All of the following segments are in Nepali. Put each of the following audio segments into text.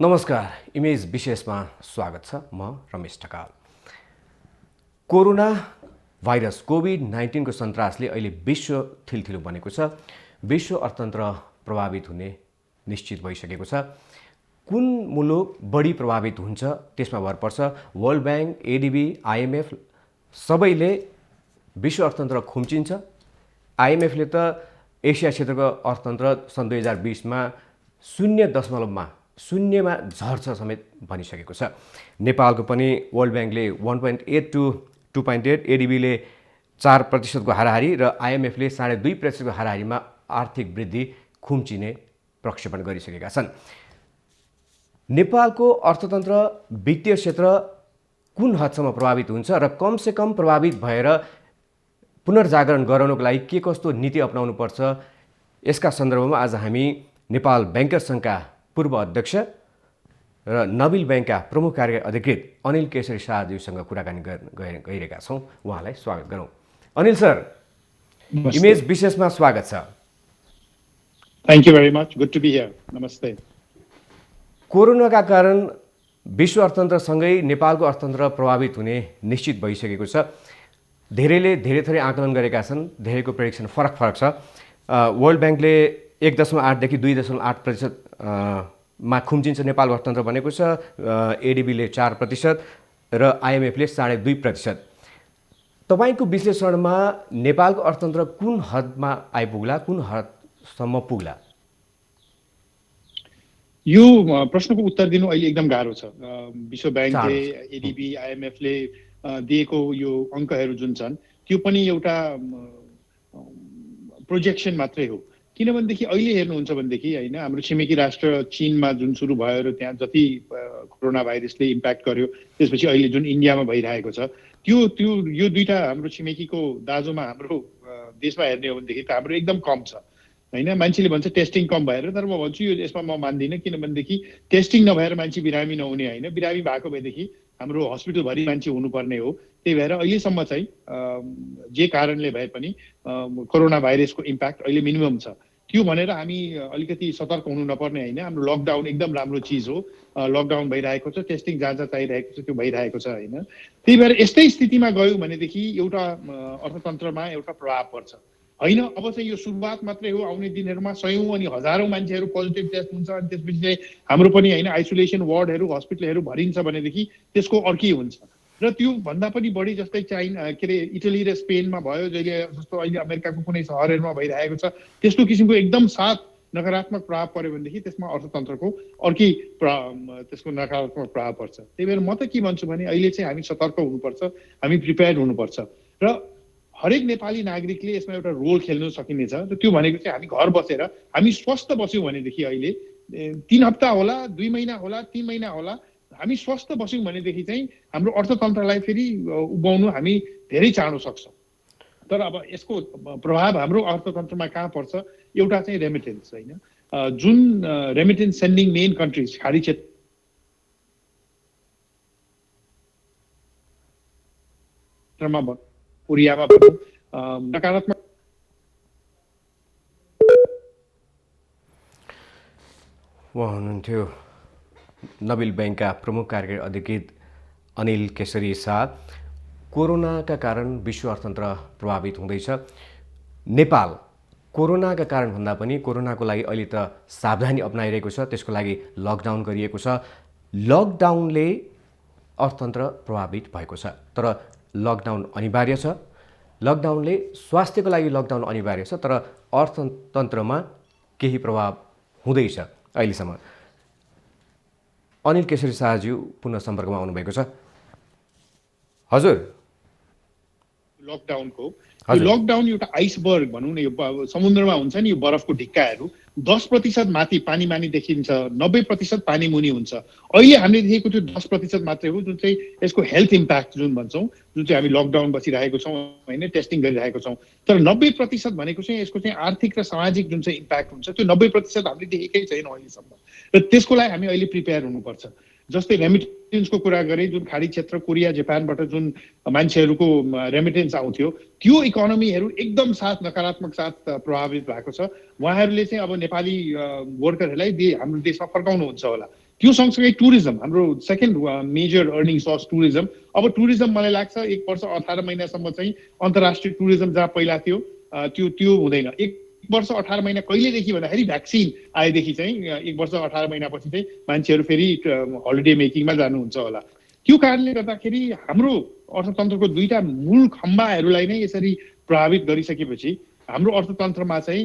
नमस्कार, इमेज विशेषमा स्वागत छ। म Ramesh Dhakal. Corona virus COVID-19 को सन्तासले अहिले विश्व थिलथिलो बनेको छ। विश्व अर्थतन्त्र प्रभावित हुने निश्चित भइसकेको छ। कुन मुलुक बढी प्रभावित हुन्छ त्यसमा भर पर्छ। वर्ल्ड बैंक, एडीबी, आईएमएफ सबैले विश्व अर्थतन्त्र खुम्चिन्छ। आईएमएफले त एसिया क्षेत्रको अर्थतन्त्र सन् 2020 मा 0.0मा झर्छ समेत भनिसकेको छ। नेपालको पनि वर्ल्ड बैंकले 1.8 to 2.8, एडीबीले 4% को हाराहारी र आईएमएफले 2.5% को हाराहारीमा आर्थिक वृद्धि खुम्चिने प्रक्षेपण गरिसकेका छन्। नेपालको अर्थतन्त्र वित्तीय क्षेत्र कुन हदसम्म प्रभावित हुन्छ र कमसे कम प्रभावित भएर पुनर्जागरण गराउनको लागि के कस्तो नीति अपनाउनु पर्छ, यसका सन्दर्भमा आज हामी नेपाल बैंकर्स संघका पूर्व अध्यक्ष र नबिल बैंकका प्रमुख कार्य अधिकृत अनिल केशरी शाहज्यूसँग कुराकानी गरिरहेका छौँ। उहाँलाई स्वागत गरौँ। अनिल सर, इमेज विशेषमा स्वागत छ। Thank you very much, good to be here. नमस्ते। कोरोनाका कारण विश्व अर्थतन्त्रसँगै नेपालको अर्थतन्त्र प्रभावित हुने निश्चित भइसकेको छ। धेरैले धेरै थरी आकलन गरेका छन्, धेरैको प्रेडिक्सन फरक छ। वर्ल्ड बैंकले 1.8 देखि 2.8% मा खुम्चिन्छ नेपाल अर्थतन्त्र भनेको छ। एडीबीले 4% र आईएमएफले 2.5%। तपाईको विश्लेषणमा नेपालको अर्थतन्त्र कुन हदमा आइपुग्ला, कुन हदसम्म पुग्ला? यो प्रश्नको उत्तर दिनु अहिले एकदम गाह्रो छ। विश्व बैंकले, एडीबी, आईएमएफले दिएको यो अङ्कहरू जुन छन् त्यो पनि एउटा प्रोजेक्सन मात्रै हो। किनभनेदेखि अहिले हेर्नुहुन्छ भनेदेखि हैन, हाम्रो छिमेकी राष्ट्र चीनमा जुन सुरु भयो र त्यहाँ जति कोरोना भाइरसले इम्प्याक्ट गर्यो, त्यसपछि अहिले जुन इन्डियामा भइरहेको छ, त्यो यो दुईटा हाम्रो छिमेकीको दाजुमा हाम्रो देशमा हेर्ने हो भनेदेखि त हाम्रो एकदम कम छ हैन। मान्छेले भन्छ टेस्टिङ कम भएर, तर म भन्छु यो यसमा म मान्दिनँ। किनभनेदेखि टेस्टिङ नभएर मान्छे बिरामी नहुने हैन, बिरामी भएको भएदेखि हाम्रो हस्पिटलभरि मान्छे हुनुपर्ने हो। त्यही भएर अहिलेसम्म चाहिँ जे कारणले भए पनि कोरोना भाइरसको इम्प्याक्ट अहिले मिनिमम छ। त्यो भनेर हामी अलिकति सतर्क हुनु नपर्ने हैन। हाम्रो लकडाउन एकदम राम्रो चिज हो। लकडाउन भइरहेको छ, टेस्टिङ जहाँ जहाँ चाहिरहेको छ त्यो भइरहेको छ हैन। त्यही भएर यस्तै स्थितिमा गयो भनेदेखि एउटा अर्थतन्त्रमा एउटा प्रभाव पर्छ हैन। अब चाहिँ यो सुरुवात मात्रै हो। आउने दिनहरूमा सयौं अनि हजारौं मान्छेहरू पोजिटिभ टेस्ट हुन्छ अनि त्यसपछि चाहिँ हाम्रो पनि हैन आइसोलेसन वार्डहरू, हस्पिटलहरू भरिन्छ भनेदेखि त्यसको अर्कै हुन्छ। र त्यो भन्दा पनि बढी जस्तै चाइना इटली र स्पेनमा भयो, जहिले जस्तो अहिले अमेरिकाको कुनै सहरहरूमा भइरहेको छ, त्यस्तो किसिमको एकदम साथ नकारात्मक प्रभाव पर्यो भनेदेखि त्यसमा अर्थतन्त्रको अर्कै त्यसको नकारात्मक प्रभाव पर्छ। त्यही भएर म त के भन्छु भने अहिले चाहिँ हामी सतर्क हुनुपर्छ, हामी प्रिपेयर्ड हुनुपर्छ र हरेक नेपाली नागरिकले यसमा एउटा रोल खेल्न सकिनेछ। र त्यो भनेको चाहिँ हामी घर बसेर हामी स्वस्थ बस्यौँ भनेदेखि अहिले 3 हप्ता होला, 2 महिना होला, 3 महिना होला, हामी स्वस्थ बस्यौँ भनेदेखि चाहिँ हाम्रो अर्थतन्त्रलाई फेरि उभाउनु हामी धेरै चाँडो सक्छौँ। तर अब यसको प्रभाव हाम्रो अर्थतन्त्रमा कहाँ पर्छ? एउटा चाहिँ रेमिटेन्स हैन, जुन रेमिटेन्स सेन्डिङ मेन कन्ट्रिज खाडी क्षेत्रमा कोरियामा नकारात्मक उहाँ हुनुहुन्थ्यो नबिल बैंकका प्रमुख कार्यकारी अधिकृत अनिल केशरी शाह। कोरोनाका कारण विश्व अर्थतन्त्र प्रभावित हुँदैछ। नेपाल कोरोनाका कारण भन्दा पनि कोरोनाको लागि अहिले त सावधानी अपनाइरहेको छ, त्यसको लागि लकडाउन गरिएको छ। लकडाउनले अर्थतन्त्र प्रभावित भएको छ, तर लकडाउन अनिवार्य छ। लकडाउनले स्वास्थ्यको लागि लकडाउन अनिवार्य छ, तर अर्थतन्त्रमा केही प्रभाव हुँदैछ अहिलेसम्म। अनिल केशरी शाहज्यू पुनः सम्पर्कमा आउनुभएको छ। हजुर, लकडाउनको लकडाउन एउटा आइसबर्ग भनौँ न, यो समुद्रमा हुन्छ नि यो बरफको ढिक्काहरू, 10% माथि पानी मानी देखिन्छ, 90% पानी मुनि हुन्छ। अहिले हामीले देखेको त्यो 10% मात्रै हो, जुन चाहिँ यसको हेल्थ इम्प्याक्ट जुन भन्छौँ, जुन चाहिँ हामी लकडाउन बसिरहेको छौँ होइन, टेस्टिङ गरिरहेको छौँ। तर 90% भनेको चाहिँ यसको चाहिँ आर्थिक र सामाजिक जुन चाहिँ इम्प्याक्ट हुन्छ, त्यो 90% हामीले देखेकै छैन अहिलेसम्म। र त्यसको लागि हामी अहिले प्रिपेयर हुनुपर्छ। जस्तै रेमिटेन्सको कुरा गरेँ, जुन खाडी क्षेत्र कोरिया जापानबाट जुन मान्छेहरूको रेमिटेन्स आउँथ्यो, त्यो इकोनोमीहरू एकदम साथ नकारात्मक साथ प्रभावित भएको छ। उहाँहरूले चाहिँ अब नेपाली वर्करहरूलाई हाम्रो देशमा फर्काउनुहुन्छ होला, त्यो सँगसँगै टुरिज्म, हाम्रो second major earning source tourism. अब टुरिज्म मलाई लाग्छ 1 वर्ष 18 महिनासम्म चाहिँ अन्तर्राष्ट्रिय टुरिज्म जहाँ पहिला थियो त्यो हुँदैन। 1 वर्ष 18 महिना कहिलेदेखि भन्दाखेरि भ्याक्सिन आएदेखि चाहिँ 1 वर्ष 18 महिनापछि चाहिँ मान्छेहरू फेरि हलिडे मेकिङमा जानुहुन्छ होला। त्यो कारणले गर्दाखेरि हाम्रो अर्थतन्त्रको दुईटा मूल खम्बाहरूलाई नै यसरी प्रभावित गरिसकेपछि हाम्रो अर्थतन्त्रमा चाहिँ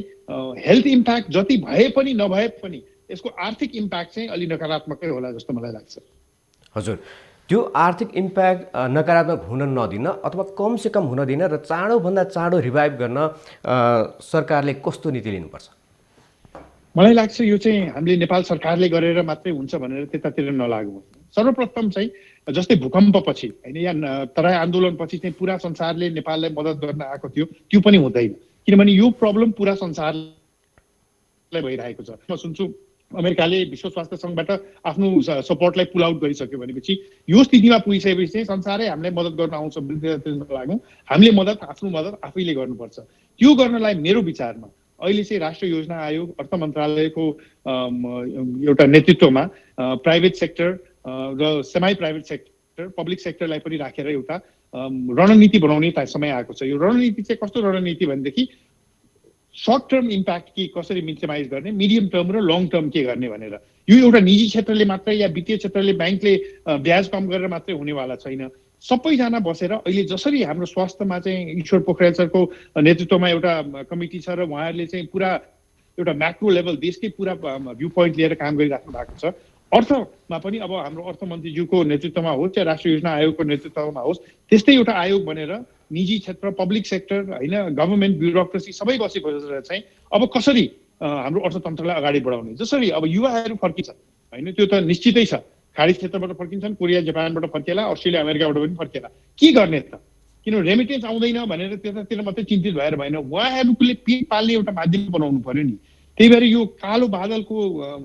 हेल्थ इम्प्याक्ट जति भए पनि नभए पनि यसको आर्थिक इम्प्याक्ट चाहिँ अलि नकारात्मकै होला जस्तो मलाई लाग्छ। हजुर, त्यो आर्थिक इम्प्याक्ट नकारात्मक हुन नदिन अथवा कमसे कम हुन दिन र चाँडोभन्दा चाँडो रिभाइभ गर्न सरकारले कस्तो नीति लिनुपर्छ? मलाई लाग्छ यो चाहिँ हामीले नेपाल सरकारले गरेर मात्रै हुन्छ भनेर त्यतातिर नलागौँ। सर्वप्रथम चाहिँ जस्तै भूकम्पपछि होइन या तराई आन्दोलनपछि चाहिँ पुरा संसारले नेपाललाई मद्दत गर्न आएको थियो, त्यो पनि हुँदैन। किनभने यो प्रब्लम पुरा संसारलाई भइरहेको छ। म सुन्छु अमेरिकाले विश्व स्वास्थ्य सङ्घबाट आफ्नो सपोर्टलाई पुल आउट गरिसक्यो भनेपछि यो स्थितिमा पुगिसकेपछि चाहिँ संसारै हामीलाई मद्दत गर्न आउँछ लागौँ। हामीले आफ्नो मद्दत आफैले गर्नुपर्छ। त्यो गर्नलाई मेरो विचारमा अहिले चाहिँ राष्ट्रिय योजना आयोग अर्थ मन्त्रालयको एउटा नेतृत्वमा प्राइभेट सेक्टर र सेमाई प्राइभेट सेक्टर पब्लिक सेक्टरलाई पनि राखेर एउटा रणनीति बनाउने समय आएको छ। यो रणनीति चाहिँ कस्तो रणनीति भनेदेखि सर्ट टर्म इम्प्याक्ट के कसरी मिनिमाइज गर्ने, मिडियम टर्म र लङ टर्म के गर्ने भनेर। यो एउटा निजी क्षेत्रले मात्रै या वित्तीय क्षेत्रले ब्याङ्कले ब्याज कम गरेर मात्रै हुनेवाला छैन। सबैजना बसेर अहिले जसरी हाम्रो स्वास्थ्यमा चाहिँ ईश्वर पोखरेल सरको नेतृत्वमा एउटा कमिटी छ र उहाँहरूले चाहिँ पुरा एउटा म्याक्रो लेभल देशकै पुरा भ्यू पोइन्ट लिएर काम गरिराख्नु भएको छ। अर्थमा पनि अब हाम्रो अर्थमन्त्रीज्यूको नेतृत्वमा होस् या राष्ट्रिय योजना आयोगको नेतृत्वमा होस् त्यस्तै एउटा आयोग बनेर निजी क्षेत्र पब्लिक सेक्टर होइन गभर्मेन्ट ब्युरोक्रेसी सबै बसी बसेर चाहिँ अब कसरी हाम्रो अर्थतन्त्रलाई अगाडि बढाउने। जसरी अब युवाहरू फर्किन्छ होइन, त्यो त निश्चितै छ। खाडी क्षेत्रबाट फर्किन्छन्, कोरिया जापानबाट फर्केला, अस्ट्रेलिया अमेरिकाबाट पनि फर्केला। के गर्ने त? किन रेमिटेन्स आउँदैन भनेर त्यतातिर मात्रै चिन्तित भएर भएन। उहाँहरूले पेट पाल्ने एउटा माध्यम बनाउनु पर्यो नि। त्यही भएर यो कालो बादलको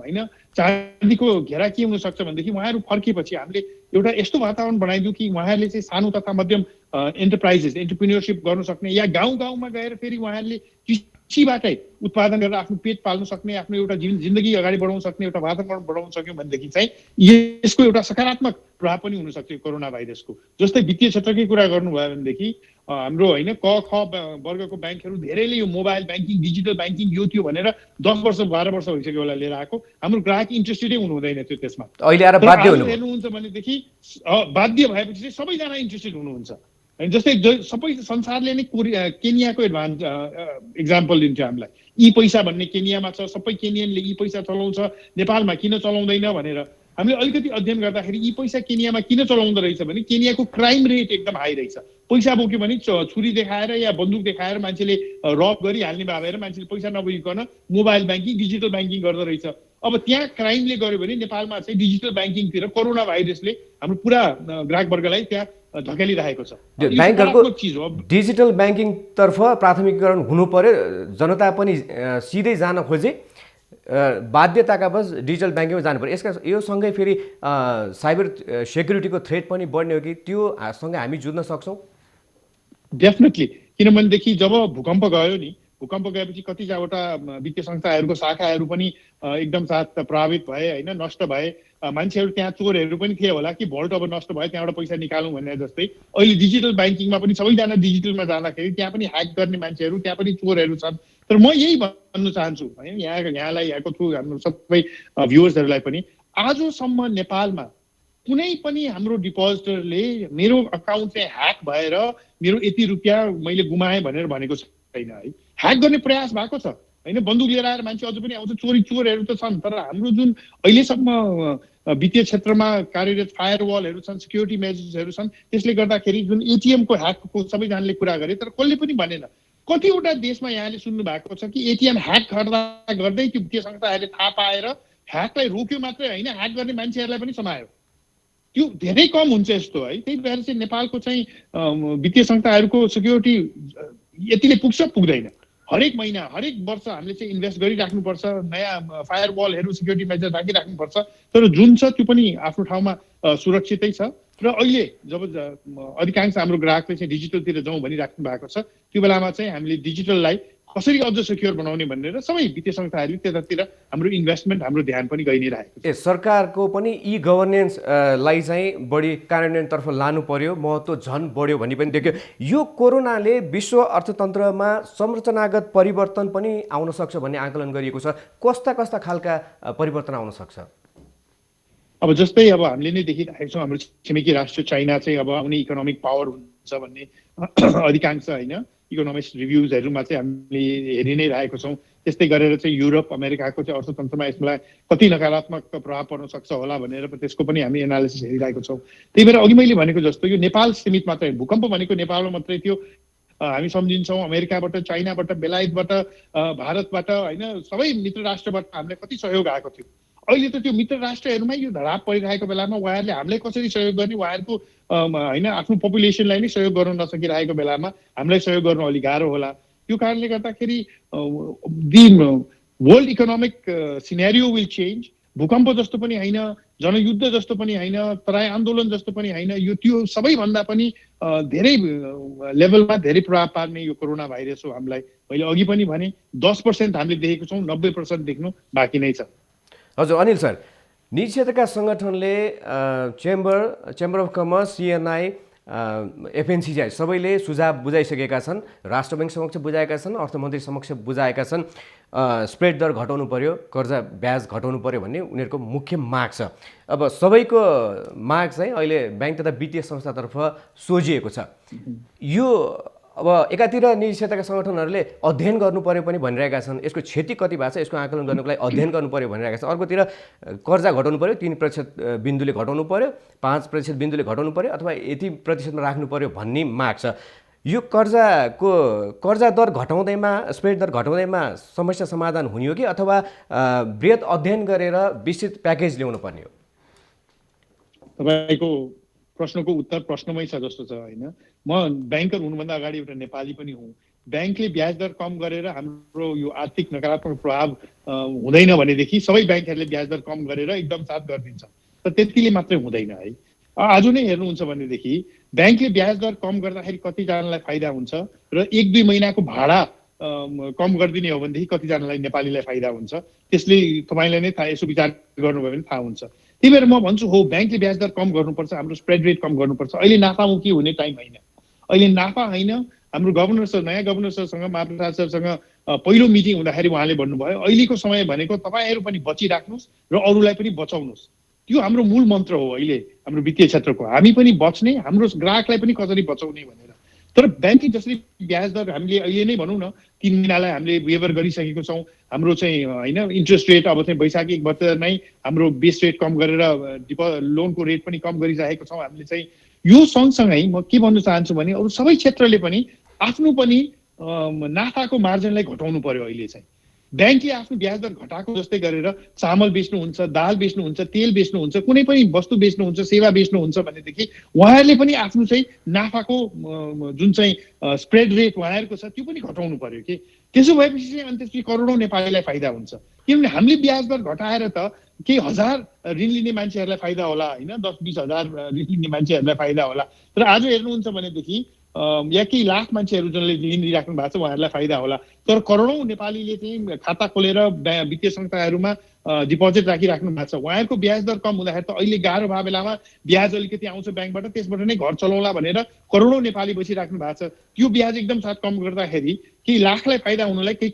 होइन चाँदीको घेरा के हुनसक्छ भनेदेखि उहाँहरू फर्केपछि हामीले एउटा यस्तो वातावरण बनाइदिउँ कि उहाँहरूले चाहिँ सानो तथा मध्यम एन्टरप्राइजेस एन्टरप्रिन्योरसिप गर्न सक्ने या गाउँ गाउँमा गएर फेरि उहाँहरूले कृषिबाटै उत्पादन गरेर आफ्नो पेट पाल्न सक्ने, आफ्नो एउटा जिन्दगी अगाडि बढाउन सक्ने एउटा वातावरण बनाउन सक्यौँ भनेदेखि चाहिँ यसको एउटा सकारात्मक प्रभाव पनि हुनसक्छ कोरोना भाइरसको। जस्तै वित्तीय क्षेत्रकै कुरा गर्नुभयो भनेदेखि हाम्रो होइन क ख वर्गको ब्याङ्कहरू धेरैले यो मोबाइल ब्याङ्किङ डिजिटल ब्याङ्किङ यो थियो भनेर 10 वर्ष 12 वर्ष भइसक्यो होला लिएर आएको। हाम्रो ग्राहक इन्ट्रेस्टेडै हुनु हुँदैन थियो त्यसमा। अहिले आएर बाध्य हेर्नुहुन्छ भनेदेखि बाध्य भएपछि चाहिँ सबैजना इन्ट्रेस्टेड हुनुहुन्छ। जस्तै सबै संसारले नै केनियाको इक्जाम्पल दिन्छ हामीलाई। ई पैसा भन्ने केनियामा छ, सबै केनियनले ई पैसा चलाउँछ, नेपालमा किन चलाउँदैन भनेर हामीले अलिकति अध्ययन गर्दाखेरि ई पैसा केनियामा किन चलाउँदो रहेछ भने केनियाको क्राइम रेट एकदम हाई रहेछ। पैसा बोक्यो भने छुरी देखाएर या बन्दुक देखाएर मान्छेले रब गरिहाल्ने भएर मान्छेले पैसा नबोकिकन मोबाइल ब्याङ्किङ डिजिटल ब्याङ्किङ गर्दो रहेछ। अब त्यहाँ क्राइमले गर्यो भने नेपालमा चाहिँ डिजिटल ब्याङ्किङतिर कोरोना भाइरसले हाम्रो पुरा ग्राहक वर्गलाई त्यहाँ धकेलिरहेको छ। ब्याङ्कहरूको डिजिटल ब्याङ्किङतर्फ प्राथमिकीकरण हुनु पर्यो। जनता पनि सिधै जान खोजे बाध्यताका बस डिजिटल ब्याङ्किङमा जानु पर्यो। यसका यो सँगै फेरि साइबर सेक्युरिटीको थ्रेट पनि बढ्ने हो कि त्यो सँगै हामी जुझ्न सक्छौँ? डेफिनेटली। किनभनेदेखि जब भूकम्प गयो नि, भूकम्प गएपछि कतिवटा वित्तीय संस्थाहरूको शाखाहरू पनि एकदम साथ प्रभावित भए होइन, नष्ट भए। मान्छेहरू त्यहाँ चोरहरू पनि थिए होला कि भोल्ट अब नष्ट भयो त्यहाँबाट पैसा निकालौँ भने जस्तै अहिले डिजिटल ब्याङ्किङमा पनि सबैजना डिजिटलमा जाँदाखेरि त्यहाँ पनि ह्याक गर्ने मान्छेहरू त्यहाँ पनि चोरहरू छन्। तर म यही भन्न चाहन्छु होइन यहाँलाई यहाँको थ्रु हाम्रो सबै भ्युवर्सहरूलाई पनि आजसम्म नेपालमा कुनै पनि हाम्रो डिपोजिटरले मेरो अकाउन्ट चाहिँ ह्याक भएर मेरो यति रुपियाँ मैले गुमाएँ भनेर भनेको छैन है। ह्याक गर्ने प्रयास भएको छ होइन, बन्दुक लिएर आएर मान्छे अझ पनि आउँछ, चोरहरू त छन्। तर हाम्रो जुन अहिलेसम्म वित्तीय क्षेत्रमा कार्यरत फायरवलहरू छन्, सिक्युरिटी मेजर्सहरू छन्, त्यसले गर्दाखेरि जुन एटिएमको ह्याकको सबैजनाले कुरा गरे तर कसले पनि भनेन। कतिवटा देशमा यहाँले सुन्नु भएको छ कि एटिएम ह्याक गर्दै त्यो वित्तीय संस्थाहरूले थाहा पाएर ह्याकलाई रोक्यो मात्रै होइन, ह्याक गर्ने मान्छेहरूलाई पनि समायो। त्यो धेरै कम हुन्छ यस्तो है। त्यही भएर चाहिँ नेपालको चाहिँ वित्तीय संस्थाहरूको सिक्युरिटी यतिले पुग्छ पुग्दैन। हरेक महिना हरेक वर्ष हामीले चाहिँ इन्भेस्ट गरिराख्नुपर्छ, नयाँ फायरवलहरू सिक्युरिटी मेजर राखिराख्नुपर्छ। तर जुन छ त्यो पनि आफ्नो ठाउँमा सुरक्षितै छ। र अहिले जब अधिकांश हाम्रो ग्राहकले चाहिँ डिजिटलतिर जाउँ भनिराख्नु भएको छ त्यो बेलामा चाहिँ हामीले डिजिटललाई कसरी अझ सेक्योर बनाउने भनेर सबै वित्तीय संस्थाहरूले त्यतातिर हाम्रो इन्भेस्टमेन्ट हाम्रो ध्यान पनि गइ नै रहेको छ। सरकारको पनि ई गभर्नेन्स लाई चाहिँ बढी कार्यान्वयनतर्फ लानु पर्यो, महत्त्व झन् बढ्यो भन्ने पनि देखियो। यो कोरोनाले विश्व अर्थतन्त्रमा संरचनागत परिवर्तन पनि आउन सक्छ भन्ने आकलन गरिएको छ। कस्ता कस्ता खालका परिवर्तन आउन सक्छ? अब जस्तै अब हामीले नै देखिरहेको छौँ हाम्रो छिमेकी राष्ट्र चाइना चाहिँ अब आउने इकोनोमिक पावर हुन्छ भन्ने अधिकांश होइन इकोनोमिक्स रिभ्युजहरूमा चाहिँ हामीले हेरि नै रहेको छौँ। त्यस्तै गरेर चाहिँ युरोप अमेरिकाको चाहिँ अर्थतन्त्रमा यसलाई कति नकारात्मक प्रभाव पर्न सक्छ होला भनेर त्यसको पनि हामी एनालिसिस हेरिरहेको छौँ। त्यही भएर अघि मैले भनेको जस्तो यो नेपाल सीमित मात्रै भूकम्प भनेको नेपालमा मात्रै थियो हामी सम्झिन्छौँ। अमेरिकाबाट, चाइनाबाट, बेलायतबाट, भारतबाट होइन सबै मित्र राष्ट्रबाट हामीलाई कति सहयोग आएको थियो। अहिले त त्यो मित्र राष्ट्रहरूमै यो धराप परिरहेको बेलामा उहाँहरूले हामीलाई कसरी सहयोग गर्ने, उहाँहरूको होइन आफ्नो पपुलेसनलाई नै सहयोग गर्न नसकिरहेको बेलामा हामीलाई सहयोग गर्नु अलिक गाह्रो होला। त्यो कारणले गर्दाखेरि the world economic scenario will change. भूकम्प जस्तो पनि होइन, जनयुद्ध जस्तो पनि होइन, तराई आन्दोलन जस्तो पनि होइन, यो त्यो सबैभन्दा पनि धेरै लेभलमा धेरै प्रभाव पार्ने यो कोरोना भाइरस हो। हामीलाई मैले अघि पनि भने 10% हामीले देखेको छौँ, 90% देख्नु बाँकी नै छ। हजुर अनिल सर, निजी क्षेत्रका सङ्गठनले चेम्बर अफ कमर्स, सिएनआई, एफएनसिआई सबैले सुझाव बुझाइसकेका छन्, राष्ट्र ब्याङ्क समक्ष बुझाएका छन्, अर्थमन्त्री समक्ष बुझाएका छन्। स्प्रेड दर घटाउनु पर्यो, कर्जा ब्याज घटाउनु पर्यो भन्ने उनीहरूको मुख्य माग छ। अब सबैको माग चाहिँ अहिले ब्याङ्क तथा वित्तीय संस्थातर्फ सोझिएको छ। यो अब एकातिर निजी क्षेत्रका सङ्गठनहरूले अध्ययन गर्नु पर्यो पनि भनिरहेका छन्, यसको क्षति कति भएको छ यसको आकलन गर्नुको लागि अध्ययन गर्नु पर्यो भनिरहेका छन्। अर्कोतिर कर्जा घटाउनु पर्यो, 3% बिन्दुले घटाउनु पर्यो, 5% बिन्दुले घटाउनु पर्यो, अथवा यति प्रतिशतमा राख्नु पर्यो भन्ने माग छ। यो कर्जा दर घटाउँदैमा, स्प्रेड दर घटाउँदैमा समस्या समाधान हुने हो कि अथवा बृहत अध्ययन गरेर विस्तृत प्याकेज ल्याउनु पर्ने हो? तपाईँको प्रश्नको उत्तर प्रश्नमै छ जस्तो छ होइन। म ब्याङ्कर हुनुभन्दा अगाडि एउटा नेपाली पनि हुँ। ब्याङ्कले ब्याज दर कम गरेर हाम्रो यो आर्थिक नकारात्मक प्रभाव हुँदैन भनेदेखि सबै ब्याङ्कहरूले ब्याज दर कम गरेर एकदम साथ गरिदिन्छ। तर त्यतिले मात्रै हुँदैन है। आज नै हेर्नुहुन्छ भनेदेखि ब्याङ्कले ब्याज दर कम गर्दाखेरि कतिजनालाई फाइदा हुन्छ र 1-2 महिनाको भाडा कम गरिदिने हो भनेदेखि कतिजनालाई नेपालीलाई फाइदा हुन्छ। त्यसले तपाईँलाई नै थाहा, यसो विचार गर्नुभयो भने थाहा हुन्छ। त्यही भएर म भन्छु हो ब्याङ्कले ब्याज दर कम गर्नुपर्छ, हाम्रो स्प्रेड रेट कम गर्नुपर्छ। अहिले नाफामुखी हुने टाइम होइन, अहिले नाफा होइन। हाम्रो गभर्नर सर, नयाँ गभर्नर सरसँग, महाप्रसाद सरसँग पहिलो मिटिङ हुँदाखेरि उहाँले भन्नुभयो अहिलेको समय भनेको तपाईँहरू पनि बचिराख्नुहोस् र अरूलाई पनि बचाउनुहोस्। त्यो हाम्रो मूल मन्त्र हो अहिले हाम्रो वित्तीय क्षेत्रको। हामी पनि बच्ने, हाम्रो ग्राहकलाई पनि कसरी बचाउने भनेर। तर ब्याङ्किङ जसरी ब्याज दर हामीले अहिले नै भनौँ न 3 महिनालाई हामीले वेभर गरिसकेको छौँ। हाम्रो चाहिँ होइन इन्ट्रेस्ट रेट अब चाहिँ वैशाख 1 गते नै हाम्रो बेस रेट कम गरेर लोनको रेट पनि कम गरिसकेको छौँ हामीले चाहिँ। यो सँगसँगै म के भन्न चाहन्छु भने अरू सबै क्षेत्रले पनि आफ्नो पनि नाफाको मार्जिनलाई घटाउनु पर्यो। अहिले चाहिँ ब्याङ्कले आफ्नो ब्याज दर घटाएको जस्तै गरेर चामल बेच्नुहुन्छ, दाल बेच्नुहुन्छ, तेल बेच्नुहुन्छ, कुनै पनि वस्तु बेच्नुहुन्छ, सेवा बेच्नुहुन्छ भनेदेखि उहाँहरूले पनि आफ्नो चाहिँ नाफाको जुन चाहिँ स्प्रेड रेट उहाँहरूको छ त्यो पनि घटाउनु पर्यो कि। त्यसो भएपछि चाहिँ अनि त्यसपछि करोडौँ नेपालीलाई फाइदा हुन्छ। किनभने हामीले ब्याज दर घटाएर त केही हजार ऋण लिने मान्छेहरूलाई फाइदा होला होइन, 10-20 हजार ऋण लिने मान्छेहरूलाई फाइदा होला। तर आज हेर्नुहुन्छ भनेदेखि या केही लाख मान्छेहरू जसले ऋण लिइराख्नु भएको छ उहाँहरूलाई फाइदा होला। तर करोडौँ नेपालीले चाहिँ खाता खोलेर वित्तीय संस्थाहरूमा डिपोजिट राखिराख्नु भएको छ। उहाँहरूको ब्याज दर कम हुँदाखेरि त अहिले गाह्रो भए बेलामा ब्याज अलिकति आउँछ ब्याङ्कबाट, त्यसबाट नै घर चलाउला भनेर करोडौँ नेपाली बसिराख्नु भएको छ। त्यो ब्याज एकदम साथ कम गर्दाखेरि केही लाखलाई फाइदा हुनलाई केही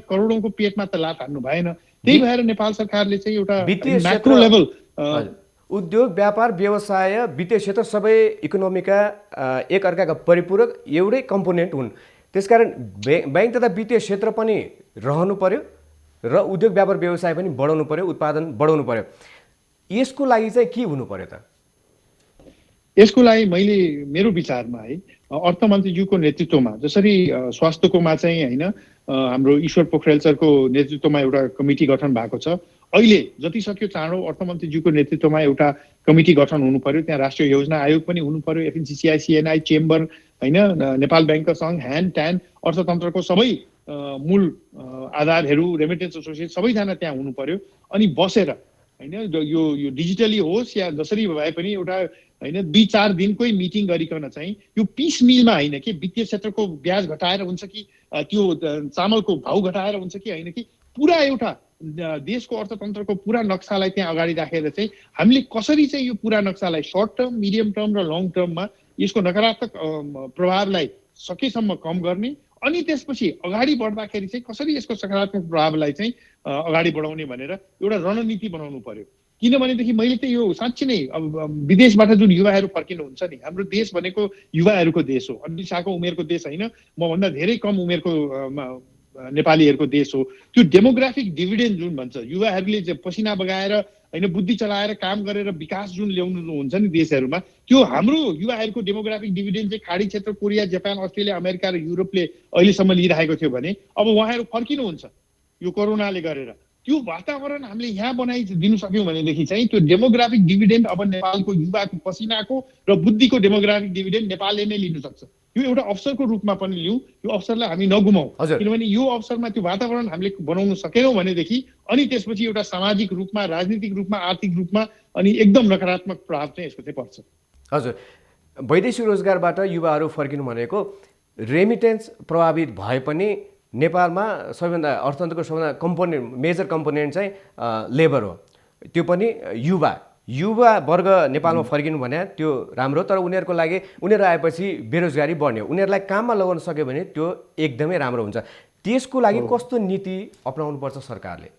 करोडौँको पेटमा त लात हान्नु भएन। त्यही भएर नेपाल सरकारले चाहिँ एउटा म्याक्रो लेभल उद्योग, व्यापार, व्यवसाय, वित्तीय क्षेत्र सबै इकोनोमीका एक अर्काका परिपूरक एउटै कम्पोनेन्ट हुन्। त्यसकारण ब्याङ्क तथा वित्तीय क्षेत्र पनि रहनु पर्यो र उद्योग, व्यापार, व्यवसाय पनि बढाउनु पर्यो, उत्पादन बढाउनु पर्यो। यसको लागि चाहिँ के हुनु पर्यो त? यसको लागि मैले मेरो विचारमा है अर्थमन्त्रीज्यूको नेतृत्वमा जसरी स्वास्थ्यकोमा चाहिँ होइन हाम्रो ईश्वर पोखरेल सरको नेतृत्वमा एउटा कमिटी गठन भएको छ। अहिले जति सक्यो चाँडो अर्थमन्त्रीज्यूको नेतृत्वमा एउटा कमिटी गठन हुनु पर्यो। त्यहाँ राष्ट्रिय योजना आयोग पनि हुनु पर्यो, एफएनसिसिआई, सिएनआई, चेम्बर होइन, नेपाल ब्याङ्कर सङ्घ, ह्यान्ड ट्यान, अर्थतन्त्रको सबै मूल आधारहरू, रेमिटेन्स एसोसिएसन सबैजना त्यहाँ हुनु पर्यो। अनि बसेर होइन, यो यो डिजिटली होस् या जसरी भए पनि एउटा होइन 2-4 दिनकै मिटिङ गरिकन चाहिँ यो पिस मिलमा होइन कि वित्तीय क्षेत्रको ब्याज घटाएर हुन्छ कि त्यो चामलको भाउ घटाएर हुन्छ कि होइन कि पुरा एउटा देशको अर्थतन्त्रको पुरा नक्सालाई त्यहाँ अगाडि राखेर चाहिँ हामीले कसरी चाहिँ यो पुरा नक्सालाई सर्ट टर्म, मिडियम टर्म र लङ टर्ममा यसको नकारात्मक प्रभावलाई सकेसम्म कम गर्ने, अनि त्यसपछि अगाडि बढ्दाखेरि चाहिँ कसरी यसको सकारात्मक प्रभावलाई चाहिँ अगाडि बढाउने भनेर एउटा रणनीति बनाउनु पर्यो। किनभनेदेखि मैले त यो साँच्चै नै अब विदेशबाट जुन युवाहरू फर्किनुहुन्छ नि, हाम्रो देश भनेको युवाहरूको देश हो, 28 उमेरको देश होइन, मभन्दा धेरै कम उमेरको नेपालीहरूको देश हो। त्यो डेमोग्राफिक डिभिडेन्ड जुन भन्छ, युवाहरूले पसिना बगाएर होइन बुद्धि चलाएर काम गरेर विकास जुन ल्याउनु हुन्छ नि देशहरूमा, त्यो हाम्रो युवाहरूको डेमोग्राफिक डिभिडेन्ड चाहिँ खाडी क्षेत्र, कोरिया, जापान, अस्ट्रेलिया, अमेरिका र युरोपले अहिलेसम्म लिइरहेको थियो भने अब उहाँहरू फर्किनुहुन्छ यो कोरोनाले गरेर। त्यो वातावरण हामीले यहाँ बनाइदिनु सक्यौँ भनेदेखि चाहिँ त्यो डेमोग्राफिक डिभिडेन्ड अब नेपालको युवाको पसिनाको र बुद्धिको डेमोग्राफिक डिभिडेन्ड नेपालले नै लिन सक्छ। यो एउटा अवसरको रूपमा पनि लिउँ, यो अवसरलाई हामी नगुमाउँ, किनभने यो अवसरमा त्यो वातावरण हामीले बनाउन सकेनौँ भनेदेखि अनि त्यसपछि एउटा सामाजिक रूपमा, राजनीतिक रूपमा, आर्थिक रूपमा अनि एकदम नकारात्मक प्रभाव चाहिँ यसको चाहिँ पर्छ। हजुर, वैदेशिक रोजगारबाट युवाहरू फर्किनु भनेको रेमिटेन्स प्रभावित भए पनि नेपालमा सबैभन्दा अर्थतन्त्रको सबैभन्दा मेजर कम्पोनेन्ट चाहिँ लेबर हो, त्यो पनि युवा वर्ग नेपालमा फर्किनु भने त्यो राम्रो, तर उनीहरूको लागि उनीहरू आएपछि बेरोजगारी बढ्ने, उनीहरूलाई काममा लगाउन सक्यो भने त्यो एकदमै राम्रो हुन्छ। त्यसको लागि कस्तो नीति अपनाउनुपर्छ सरकारले?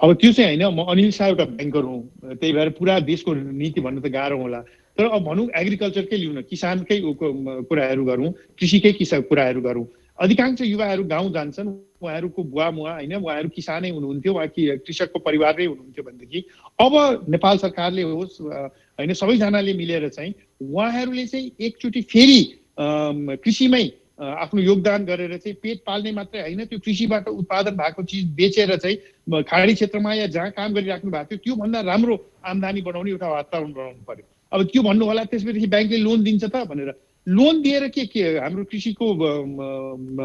अब त्यो चाहिँ होइन, म अनिल शाह एउटा ब्याङ्कर हुँ, त्यही भएर पुरा देशको नीति भन्नु त गाह्रो होला, तर अब भनौँ एग्रिकल्चरकै लिउँ न, किसानकै कुराहरू गरौँ, कृषिकै कुराहरू गरौँ। अधिकांश युवाहरू गाउँ जान्छन्, उहाँहरूको बुवा मुवा होइन उहाँहरू किसानै हुनुहुन्थ्यो, उहाँ कृषकको परिवारमै हुनुहुन्थ्यो भनेदेखि अब नेपाल सरकारले होस् होइन सबैजनाले मिलेर चाहिँ उहाँहरूले चाहिँ एकचोटि फेरि कृषिमै आफ्नो योगदान गरेर चाहिँ पेट पाल्ने मात्रै होइन, त्यो कृषिबाट उत्पादन भएको चिज बेचेर चाहिँ खाडी क्षेत्रमा या जहाँ काम गरिराख्नु भएको थियो त्योभन्दा राम्रो आम्दानी बढाउने एउटा वातावरण बनाउनु पर्यो। अब त्यो भन्नु होला त्यसपछि ब्याङ्कले लोन दिन्छ त भनेर, लोन दिएर के हाम्रो कृषिको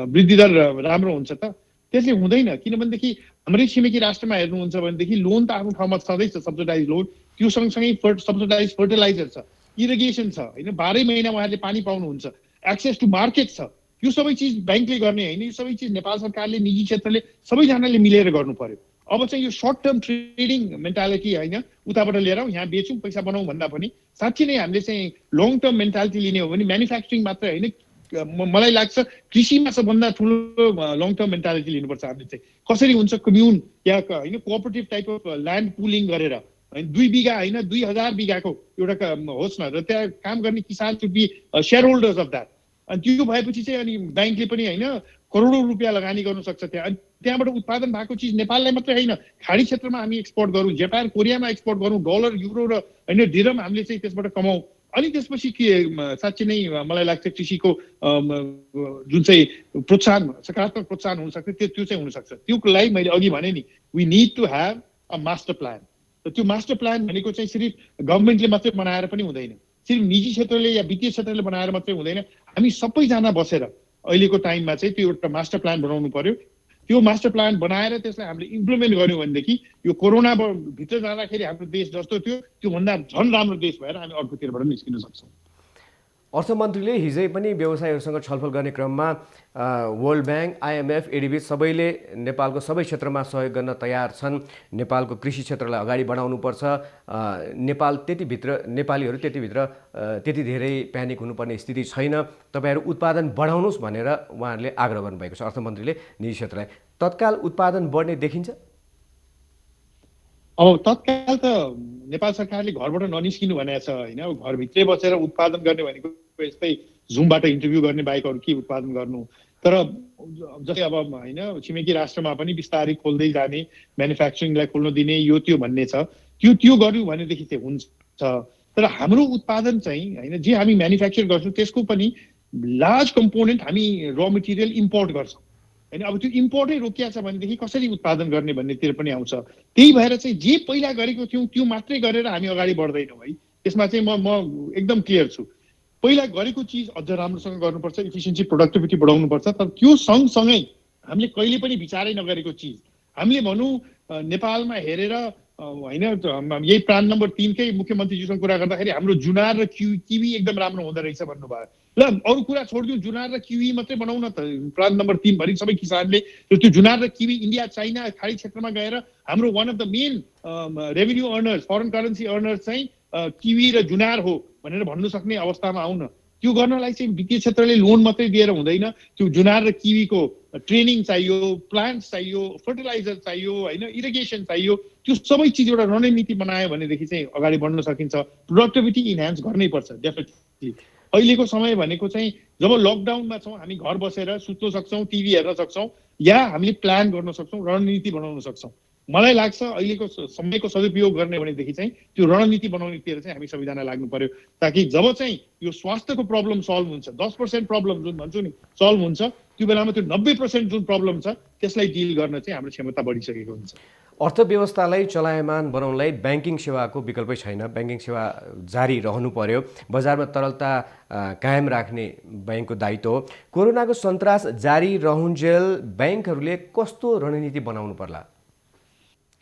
वृद्धि दर राम्रो हुन्छ त? त्यसले हुँदैन, किनभनेदेखि हाम्रै छिमेकी राष्ट्रमा हेर्नुहुन्छ भनेदेखि लोन त आफ्नो ठाउँमा छँदैछ, सब्सिडाइज लोन, त्यो सँगसँगै सब्सिडाइज फर्टिलाइजर छ, इरिगेसन छ होइन, 12 महिना उहाँहरूले पानी पाउनुहुन्छ, एक्सेस टु मार्केट छ, यो सबै चिज ब्याङ्कले गर्ने होइन, यो सबै चिज नेपाल सरकारले, निजी क्षेत्रले सबैजनाले मिलेर गर्नु पर्यो। अब चाहिँ यो सर्ट टर्म ट्रेडिङ मेन्टालिटी होइन, उताबाट लिएर यहाँ बेचौँ पैसा बनाउँ भन्दा पनि साँच्चै नै हामीले चाहिँ लङ टर्म मेन्टालिटी लिने हो भने म्यानुफ्याक्चरिङ मात्रै होइन, मलाई लाग्छ कृषिमा सबभन्दा ठुलो लङ टर्म मेन्टालिटी लिनुपर्छ हामीले चाहिँ। कसरी हुन्छ कम्युन या होइन cooperative type of land pooling गरेर होइन 2 बिघा होइन 2000 बिघाको एउटा होस् न, र त्यहाँ काम गर्ने किसान to be share holders of that, अनि त्यो भएपछि चाहिँ अनि ब्याङ्कले पनि होइन करोडौँ रुपियाँ लगानी गर्न सक्छ त्यहाँ, अनि त्यहाँबाट उत्पादन भएको चिज नेपाललाई मात्रै होइन खाडी क्षेत्रमा हामी एक्सपोर्ट गरौँ, जापान कोरियामा एक्सपोर्ट गरौँ, डलर युरो र होइन दिरहम हामीले चाहिँ त्यसबाट कमाउँ, अनि त्यसपछि के साँच्चै नै मलाई लाग्छ कृषिको जुन चाहिँ प्रोत्साहन सकारात्मक प्रोत्साहन हुनसक्छ त्यो चाहिँ हुनसक्छ। त्यो लागि मैले अघि भने नि we need to have a master plan, र त्यो मास्टर प्लान भनेको चाहिँ सिर्फ गभर्मेन्टले मात्रै बनाएर पनि हुँदैन, सिर्फ निजी क्षेत्रले या वित्तीय क्षेत्रले बनाएर मात्रै हुँदैन, हामी सबैजना बसेर अहिलेको टाइममा चाहिँ त्यो एउटा मास्टर प्लान बनाउनु पर्यो। त्यो मास्टर प्लान बनाएर त्यसलाई हामीले इम्प्लिमेन्ट गर्यौँ भनेदेखि यो कोरोना भित्र जाँदाखेरि हाम्रो देश जस्तो थियो त्योभन्दा झन् राम्रो देश भएर हामी अर्कोतिरबाट निस्किन सक्छौँ। अर्थमन्त्रीले हिजै पनि व्यवसायीहरूसँग छलफल गर्ने क्रममा वर्ल्ड ब्याङ्क, IMF, एडिबी सबैले नेपालको सबै क्षेत्रमा सहयोग गर्न तयार छन्, नेपालको कृषि क्षेत्रलाई अगाडि बढाउनुपर्छ, नेपालीहरू त्यति धेरै प्यानिक हुनुपर्ने स्थिति छैन, तपाईँहरू उत्पादन बढाउनुहोस् भनेर उहाँहरूले आग्रह गर्नुभएको छ अर्थमन्त्रीले निजी क्षेत्रलाई। तत्काल उत्पादन बढ्ने देखिन्छ? अब तत्काल त नेपाल सरकारले घरबाट ननिस्किनु भनेको छ होइन, अब घरभित्रै बसेर उत्पादन गर्ने भनेको यस्तै जुमबाट इन्टरभ्यू गर्ने बाहेक अरू के उत्पादन गर्नु। तर जस्तै अब होइन छिमेकी राष्ट्रमा पनि बिस्तारै खोल्दै जाने, म्यानुफ्याक्चरिङलाई खोल्न दिने यो त्यो भन्ने छ, त्यो गर्यौँ भनेदेखि चाहिँ हुन्छ। तर हाम्रो उत्पादन चाहिँ होइन जे हामी म्यानुफ्याक्चर गर्छौँ त्यसको पनि लार्ज कम्पोनेन्ट हामी र मटेरियल इम्पोर्ट गर्छौँ होइन, अब त्यो इम्पोर्टै रोकिया छ भनेदेखि कसरी उत्पादन गर्ने भन्नेतिर पनि आउँछ। त्यही भएर चाहिँ जे पहिला गरेको थियौँ त्यो मात्रै गरेर हामी अगाडि बढ्दैनौँ है, त्यसमा चाहिँ म एकदम क्लियर छु। पहिला गरेको चिज अझ राम्रोसँग गर्नुपर्छ, इफिसियन्सी प्रोडक्टिभिटी बढाउनुपर्छ, तर त्यो सँगसँगै हामीले कहिले पनि विचारै नगरेको चिज हामीले भनौँ नेपालमा हेरेर होइन यही प्रान नम्बर 3 कै मुख्यमन्त्रीज्यूसँग कुरा गर्दाखेरि हाम्रो जुनार र किवी एकदम राम्रो हुँदो रहेछ भन्नुभयो। ल अरू कुरा छोडिदिउँ, जुनार र किवी मात्रै बनाउन न त। प्रान नम्बर 3 भरि सबै किसानले त्यो जुनार र किवी इन्डिया चाइना खाडी क्षेत्रमा गएर हाम्रो one of the main revenue earners, foreign currency earners चाहिँ किवी र जुनार हो भनेर भन्नु सक्ने अवस्थामा आउन। त्यो गर्नलाई चाहिँ वित्तीय क्षेत्रले लोन मात्रै दिएर हुँदैन, त्यो जुनार र किवीको ट्रेनिङ चाहियो, प्लान्ट्स चाहियो, फर्टिलाइजर चाहियो, होइन, इरिगेसन चाहियो। त्यो सबै चिज एउटा रणनीति बनायो भनेदेखि चाहिँ अगाडि बढ्न सकिन्छ। प्रोडक्टिभिटी इन्हान्स गर्नै पर्छ डेफिनेटली। अहिलेको समय भनेको चाहिँ जब लकडाउनमा छौँ, हामी घर बसेर सुत्न सक्छौँ, टिभी हेर्न सक्छौँ, या हामीले प्लान गर्न सक्छौँ, रणनीति बनाउन सक्छौँ। मलाई लाग्छ अहिलेको समयको सदुपयोग गर्ने भनेदेखि चाहिँ त्यो रणनीति बनाउनेतिर चाहिँ हामी सबैजना लाग्नु पर्यो, ताकि जब चाहिँ यो स्वास्थ्यको प्रब्लम सल्भ हुन्छ, 10% प्रब्लम जुन भन्छु नि सल्भ हुन्छ, त्यो बेलामा त्यो 90% जुन प्रब्लम छ त्यसलाई डिल गर्न चाहिँ हाम्रो क्षमता बढिसकेको हुन्छ। अर्थव्यवस्थालाई चलायमान बनाउनलाई ब्याङ्किङ सेवाको विकल्पै छैन। ब्याङ्किङ सेवा जारी रहनु पर्यो। बजारमा तरलता कायम राख्ने ब्याङ्कको दायित्व हो। कोरोनाको सन्तास जारी रहन्जेल ब्याङ्कहरूले कस्तो रणनीति बनाउनु पर्ला?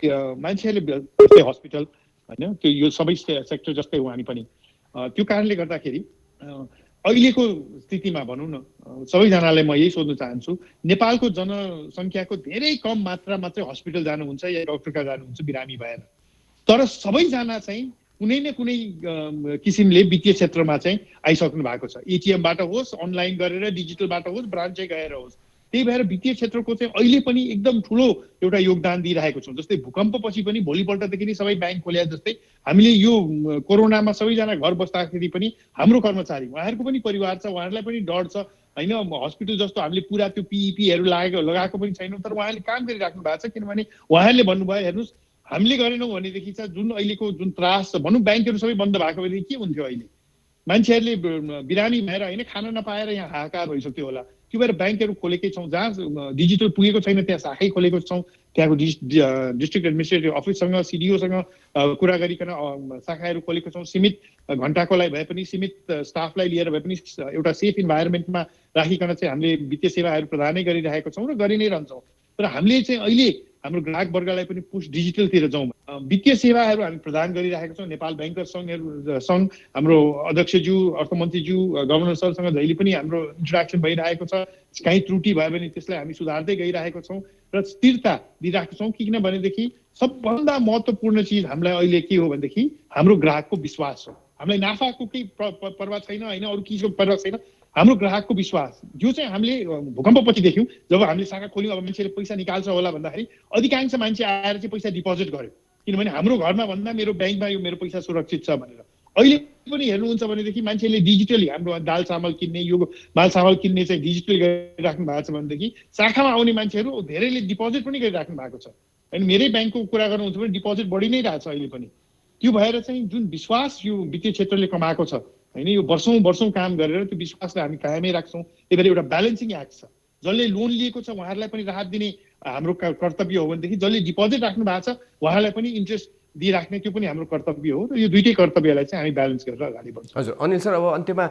मान्छेहरूले जस्तै हस्पिटल, होइन, त्यो यो सबै सेक्टर जस्तै हो हामी पनि। त्यो कारणले गर्दाखेरि अहिलेको स्थितिमा भनौँ न, सबैजनालाई म यही सोध्न चाहन्छु, नेपालको जनसङ्ख्याको धेरै कम मात्रामा चाहिँ हस्पिटल जानुहुन्छ या डक्टर कहाँ जानुहुन्छ बिरामी भएर। तर सबैजना चाहिँ कुनै न कुनै किसिमले वित्तीय क्षेत्रमा चाहिँ आइसक्नु भएको छ। एटिएमबाट होस्, अनलाइन गरेर, डिजिटलबाट होस्, ब्रान्चै गएर होस्। त्यही भएर वित्तीय क्षेत्रको चाहिँ अहिले पनि एकदम ठुलो एउटा योगदान दिइरहेको छौँ। जस्तै भूकम्पपछि पनि भोलिपल्टदेखि नै सबै ब्याङ्क खोले जस्तै हामीले यो कोरोनामा सबैजना घर बस्दाखेरि पनि हाम्रो कर्मचारी, उहाँहरूको पनि परिवार छ, उहाँहरूलाई पनि डर छ, होइन। हस्पिटल जस्तो हामीले पुरा त्यो पिइपीहरू लगाएको पनि छैनौँ, तर उहाँहरूले काम गरिराख्नु भएको छ। किनभने उहाँहरूले भन्नुभयो, हेर्नुहोस्, हामीले गरेनौँ भनेदेखि चाहिँ जुन अहिलेको जुन त्रास छ, भनौँ ब्याङ्कहरू सबै बन्द भएको भनेदेखि के हुन्थ्यो? अहिले मान्छेहरूले बिरामी भएर, होइन, खाना नपाएर यहाँ हाहाकार भइसक्यो होला। त्यो भएर ब्याङ्कहरू खोलेकै छौँ। जहाँ डिजिटल पुगेको छैन त्यहाँ शाखै खोलेको छौँ। त्यहाँको डिस्ट्रिक्ट एडमिनिस्ट्रेटिभ अफिससँग, सिडिओसँग कुरा गरिकन शाखाहरू खोलेको छौँ। सीमित घन्टाको लागि भए पनि, सीमित स्टाफलाई लिएर भए पनि एउटा सेफ इन्भाइरोमेन्टमा राखिकन चाहिँ हामीले वित्तीय सेवाहरू प्रदानै गरिरहेको छौँ र गरि नै रहन्छौँ। तर हामीले चाहिँ अहिले हाम्रो ग्राहक वर्गलाई पनि पुस डिजिटलतिर जाउँ। वित्तीय सेवाहरू हामी प्रदान गरिरहेका छौँ। नेपाल ब्याङ्कर्स सङ्घ, हाम्रो अध्यक्षज्यू, अर्थमन्त्रीज्यू, गभर्नर सरसँग जहिले पनि हाम्रो इन्टरेक्सन भइरहेको छ। कहीँ त्रुटि भयो भने त्यसलाई हामी सुधार्दै गइरहेको छौँ र स्थिरता दिइरहेको छौँ। किनभनेदेखि सबभन्दा महत्त्वपूर्ण चिज हामीलाई अहिले के हो भनेदेखि हाम्रो ग्राहकको विश्वास हो। हामीलाई नाफाको केही पर्वाह छैन, होइन, अरू चिजको पर्वाह छैन। हाम्रो ग्राहकको विश्वास, यो चाहिँ हामीले भूकम्पपछि देख्यौँ। जब हामीले शाखा खोल्यौँ, अब मान्छेले पैसा निकाल्छ होला भन्दाखेरि अधिकांश मान्छे आएर चाहिँ पैसा डिपोजिट गर्यो, किनभने हाम्रो घरमा भन्दा मेरो ब्याङ्कमा यो मेरो पैसा सुरक्षित छ भनेर। अहिले पनि हेर्नुहुन्छ भनेदेखि मान्छेले डिजिटली हाम्रो दाल चामल किन्ने, यो माल चामल किन्ने चाहिँ डिजिटली गरिराख्नु भएको छ भनेदेखि शाखामा आउने मान्छेहरू धेरैले डिपोजिट पनि गरिराख्नु भएको छ। होइन, मेरै ब्याङ्कको कुरा गर्नुहुन्छ भने डिपोजिट बढी नै रहेछ अहिले पनि। त्यो भएर चाहिँ जुन विश्वास यो वित्तीय क्षेत्रले कमाएको छ, होइन, यो वर्षौँ काम गरेर त्यो विश्वासलाई हामी कायमै राख्छौँ। त्यही भएर एउटा ब्यालेन्सिङ एक्ट छ। जसले लोन लिएको छ उहाँहरूलाई पनि राहत दिने हाम्रो कर्तव्य हो भनेदेखि जसले डिपोजिट राख्नु भएको छ उहाँहरूलाई पनि इन्ट्रेस्ट दिइराख्ने त्यो पनि हाम्रो कर्तव्य हो। र यो दुईटै कर्तव्यलाई चाहिँ हामी ब्यालेन्स गरेर अगाडि बढ्छौँ। हजुर अनिल सर, अब अन्त्यमा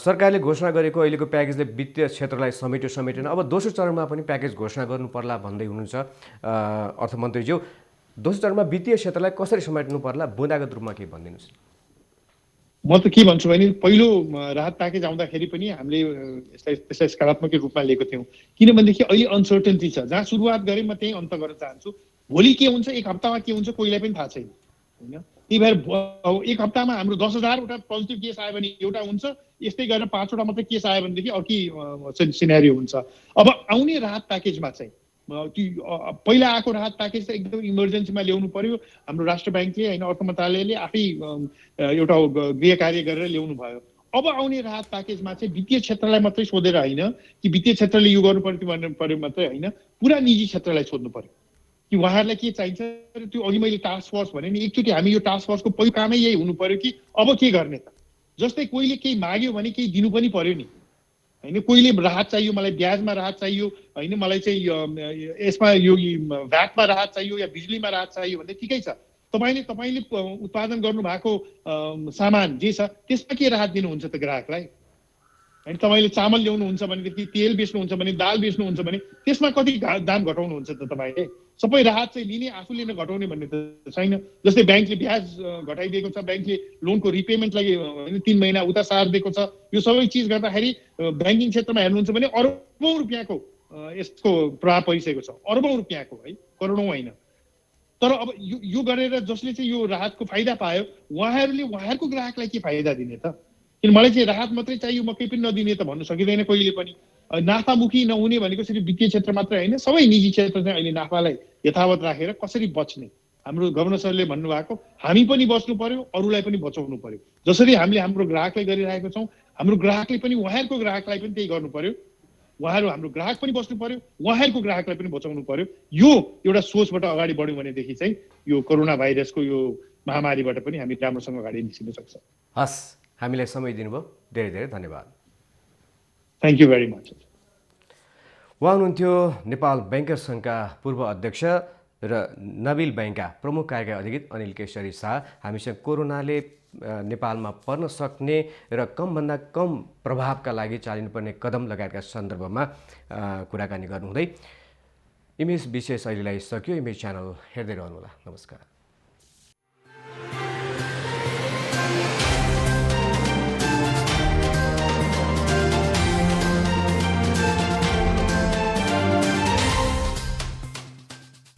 सरकारले घोषणा गरेको अहिलेको प्याकेजले वित्तीय क्षेत्रलाई समेटेन। अब दोस्रो चरणमा पनि प्याकेज घोषणा गर्नु पर्ला भन्दै हुनुहुन्छ अर्थमन्त्रीज्यू। दोस्रो चरणमा वित्तीय क्षेत्रलाई कसरी समेट्नु पर्ला, बुँदागत रूपमा के भनिदिनुहोस्? म त के भन्छु भने पहिलो राहत प्याकेज आउँदाखेरि पनि हामीले त्यसलाई सकारात्मक रूपमा लिएको थियौँ। किनभनेदेखि अहिले अनसर्टेन्टी छ। जहाँ सुरुवात गरेँ म त्यही अन्त गर्न चाहन्छु। भोलि के हुन्छ, एक हप्तामा के हुन्छ, कोहीलाई पनि थाहा छैन, होइन। त्यही भएर एक हप्तामा हाम्रो 10,000वटा पोजिटिभ केस आयो भने एउटा हुन्छ, यस्तै गरेर 5वटा मात्रै केस आयो भनेदेखि अर्कै सिनेरियो हुन्छ। अब आउने राहत प्याकेजमा चाहिँ पहिला आएको राहत प्याकेज चाहिँ एकदम इमर्जेन्सीमा ल्याउनु पर्यो। हाम्रो राष्ट्र ब्याङ्कले, होइन, अर्थ मन्त्रालयले आफै एउटा गृह कार्य गरेर ल्याउनु भयो। अब आउने राहत प्याकेजमा चाहिँ वित्तीय क्षेत्रलाई मात्रै सोधेर होइन कि वित्तीय क्षेत्रले यो गर्नु पर्यो मात्रै होइन, पुरा निजी क्षेत्रलाई सोध्नु पर्यो कि उहाँहरूलाई के चाहिन्छ। त्यो अघि मैले टास्क फोर्स भने नि, एकचोटि हामी यो टास्क फोर्सको पहिलो कामै यही हुनु पर्यो कि अब के गर्ने त। जस्तै कोहीले केही माग्यो भने केही दिनु पनि पर्यो नि, होइन। कोहीले राहत चाहियो, मलाई ब्याजमा राहत चाहियो, होइन, मलाई चाहिँ यसमा यो भ्याटमा राहत चाहियो या बिजुलीमा राहत चाहियो भने ठिकै छ। तपाईँले उत्पादन गर्नु भएको सामान जे छ त्यसमा के राहत दिनुहुन्छ त ग्राहकलाई? होइन तपाईँले चामल ल्याउनुहुन्छ भनेदेखि तेल बेच्नुहुन्छ भने दाल बेच्नुहुन्छ भने त्यसमा कति दाम घटाउनुहुन्छ त तपाईँले सबै राहत चाहिँ लिने आफूले नै घटाउने भन्ने त छैन जस्तै ब्याङ्कले ब्याज घटाइदिएको छ ब्याङ्कले लोनको रिपेमेन्टलाई 3 महिना उता सारिदिएको छ यो सबै चिज गर्दाखेरि ब्याङ्किङ क्षेत्रमा हेर्नुहुन्छ भने अरबौँ रुपियाँको यसको प्रभाव परिसकेको छ अरबौँ रुपियाँको है करोडौँ होइन तर अब यो गरेर जसले चाहिँ यो राहतको फाइदा पायो उहाँहरूले उहाँहरूको ग्राहकलाई के फाइदा दिने त किन मलाई चाहिँ राहत मात्रै चाहियो म केही पनि नदिने त भन्नु सकिँदैन कहिले पनि नाफामुखी नहुने भनेको सिर्फ वित्तीय क्षेत्र मात्रै होइन सबै निजी क्षेत्र चाहिँ अहिले नाफालाई यथावत राखेर कसरी बच्ने हाम्रो गभर्नर सरले भन्नुभएको हामी पनि बच्नु पर्यो अरूलाई पनि बचाउनु पर्यो जसरी हामीले हाम्रो ग्राहकलाई गरिरहेको छौँ हाम्रो ग्राहकले पनि उहाँहरूको ग्राहकलाई पनि त्यही गर्नु पर्यो उहाँहरू हाम्रो ग्राहक पनि बस्नु पर्यो उहाँहरूको ग्राहकलाई पनि बचाउनु पर्यो यो एउटा सोचबाट अगाडि बढ्यौँ भनेदेखि चाहिँ यो कोरोना भाइरसको यो महामारीबाट पनि हामी राम्रोसँग अगाडि निस्किन सक्छ हस् हामीलाई समय दिनुभयो धेरै धेरै धन्यवाद थ्याङ्क यू भेरी मच उहाँ हुनुहुन्थ्यो नेपाल ब्याङ्कर सङ्घका पूर्व अध्यक्ष र नबिल ब्याङ्कका प्रमुख कार्यकारी अधिकृत अनिल केशरी शाह हामीसँग कोरोनाले नेपालमा पर्न सक्ने र कमभन्दा कम प्रभावका लागि चालिनुपर्ने कदम लगायतका सन्दर्भमा कुराकानी गर्नुहुँदै इमेज विशेष अहिलेलाई सकियो इमेज च्यानल हेर्दै रहनुहोला नमस्कार